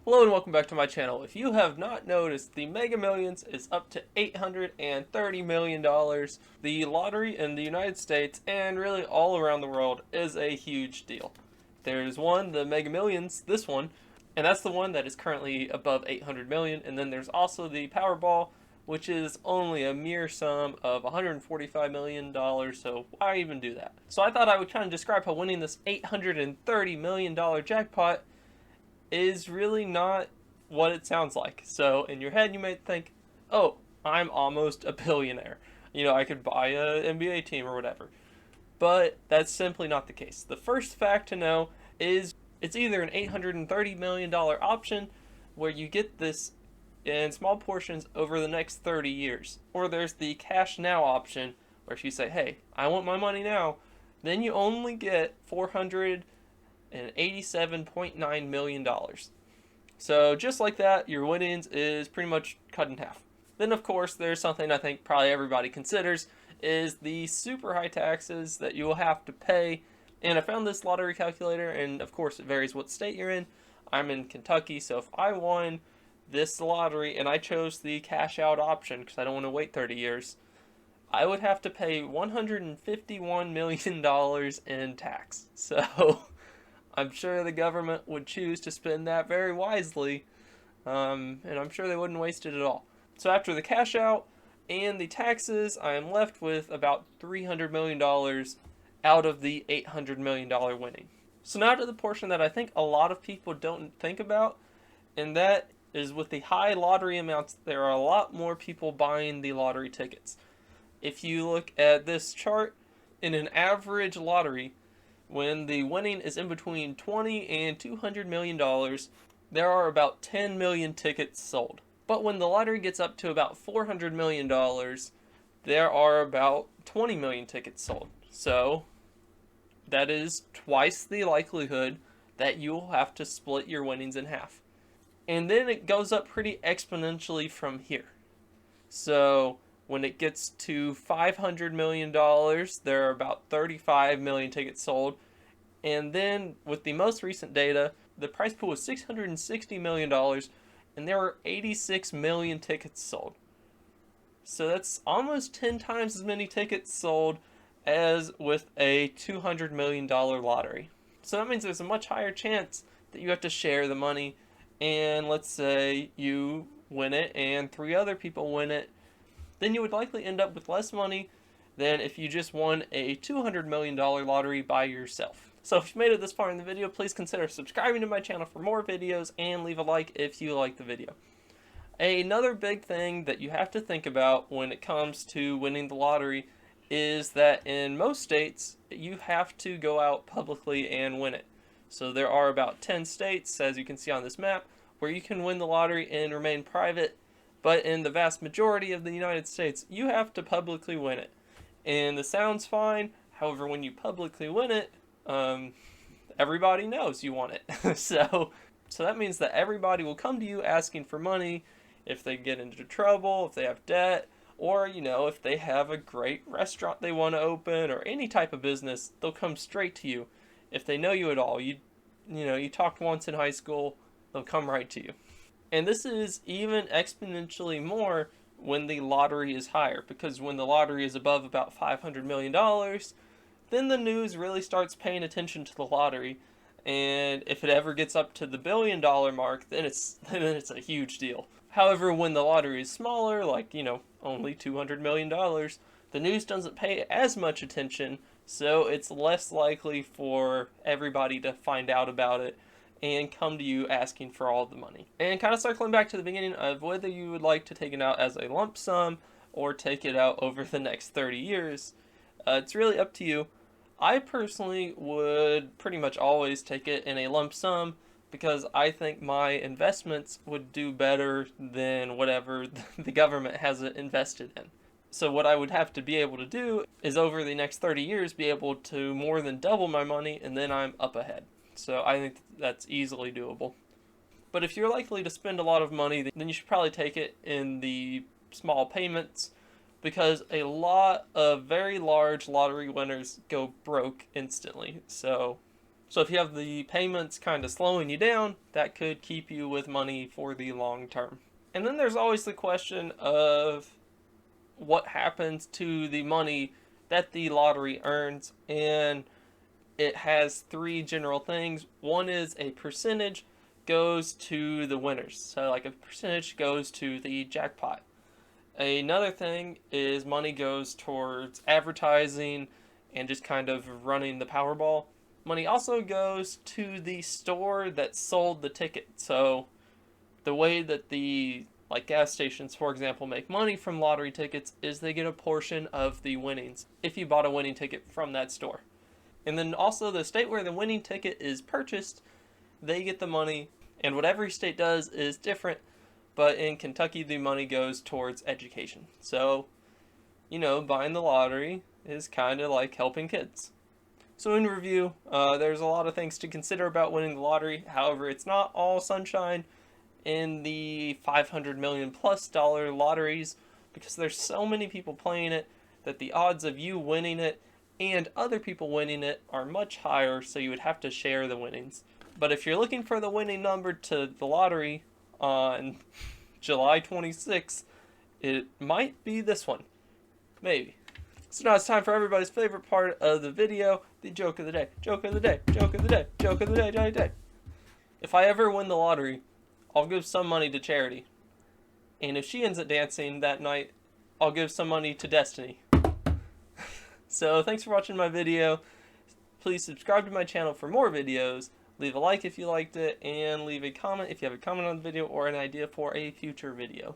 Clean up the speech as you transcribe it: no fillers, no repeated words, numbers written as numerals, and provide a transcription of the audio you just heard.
Hello and welcome back to my channel. If you have not noticed, the Mega Millions is up to $830 million. The lottery in the United States and really all around the world is a huge deal. There's one, the Mega Millions, this one, and that's the one that is currently above 800 million. And then there's also the Powerball, which is only a mere sum of $145 million, so why even do that? So I thought I would kind of describe how winning this $830 million jackpot is really not what it sounds like. So in your head you may think, oh, I'm almost a billionaire. I could buy a NBA team or whatever. But that's simply not the case. The first fact to know is it's either an $830 million option where you get this in small portions over the next 30 years. Or there's the cash now option where if you say, hey, I want my money now, then you only get $487.9 million. So just like that, your winnings is pretty much cut in half. Then of course there's something I think probably everybody considers is the super high taxes that you will have to pay. And I found this lottery calculator, and of course it varies what state you're in. I'm in Kentucky, so if I won this lottery and I chose the cash out option because I don't want to wait 30 years, I would have to pay $151 million in tax. So I'm sure the government would choose to spend that very wisely, and I'm sure they wouldn't waste it at all. So after the cash out and the taxes, I am left with about $300 million out of the $800 million winning. So now to the portion that I think a lot of people don't think about, and that is with the high lottery amounts, there are a lot more people buying the lottery tickets. If you look at this chart, in an average lottery, when the winning is in between $20 and $200 million, there are about 10 million tickets sold. But when the lottery gets up to about $400 million, there are about 20 million tickets sold. So that is twice the likelihood that you'll have to split your winnings in half. And then it goes up pretty exponentially from here. So when it gets to $500 million, there are about 35 million tickets sold. And then with the most recent data, the prize pool was $660 million, and there were 86 million tickets sold. So that's almost 10 times as many tickets sold as with a $200 million lottery. So that means there's a much higher chance that you have to share the money. And let's say you win it and 3 other people win it, then you would likely end up with less money than if you just won a $200 million lottery by yourself. So if you made it this far in the video, please consider subscribing to my channel for more videos and leave a like if you like the video. Another big thing that you have to think about when it comes to winning the lottery is that in most states, you have to go out publicly and win it. So there are about 10 states, as you can see on this map, where you can win the lottery and remain private. But in the vast majority of the United States, you have to publicly win it. And this sounds fine, however, when you publicly win it, everybody knows you won it. So that means that everybody will come to you asking for money if they get into trouble, if they have debt, or, if they have a great restaurant they want to open, or any type of business, they'll come straight to you. If they know you at all, you talked once in high school, they'll come right to you. And this is even exponentially more when the lottery is higher, because when the lottery is above about $500 million, then the news really starts paying attention to the lottery. And if it ever gets up to the $1 billion mark, then it's a huge deal. However, when the lottery is smaller, like, only $200 million, the news doesn't pay as much attention, so it's less likely for everybody to find out about it and come to you asking for all the money. And kind of circling back to the beginning of whether you would like to take it out as a lump sum or take it out over the next 30 years, it's really up to you. I personally would pretty much always take it in a lump sum because I think my investments would do better than whatever the government has it invested in. So what I would have to be able to do is over the next 30 years be able to more than double my money, and then I'm up ahead. So I think that's easily doable. But if you're likely to spend a lot of money, then you should probably take it in the small payments, because a lot of very large lottery winners go broke instantly. So So if you have the payments kind of slowing you down, that could keep you with money for the long term. And then there's always the question of what happens to the money that the lottery earns, and it has three general things. One is a percentage goes to the winners, so like a percentage goes to the jackpot. Another thing is money goes towards advertising and just kind of running the Powerball. Money also goes to the store that sold the ticket. So the way that the like gas stations, for example, make money from lottery tickets is they get a portion of the winnings if you bought a winning ticket from that store. And then also the state where the winning ticket is purchased, they get the money, and what every state does is different, but in Kentucky the money goes towards education. So, buying the lottery is kind of like helping kids. So in review, there's a lot of things to consider about winning the lottery. However, it's not all sunshine in the $500 million plus lotteries, because there's so many people playing it that the odds of you winning it and other people winning it are much higher, so you would have to share the winnings. But if you're looking for the winning number to the lottery on July 26th, it might be this one. Maybe. So now it's time for everybody's favorite part of the video, the joke of the day. Joke of the day, joke of the day, joke of the day. If I ever win the lottery, I'll give some money to charity. And if she ends up dancing that night, I'll give some money to Destiny. So thanks for watching my video. Please subscribe to my channel for more videos. Leave a like if you liked it, and leave a comment if you have a comment on the video or an idea for a future video.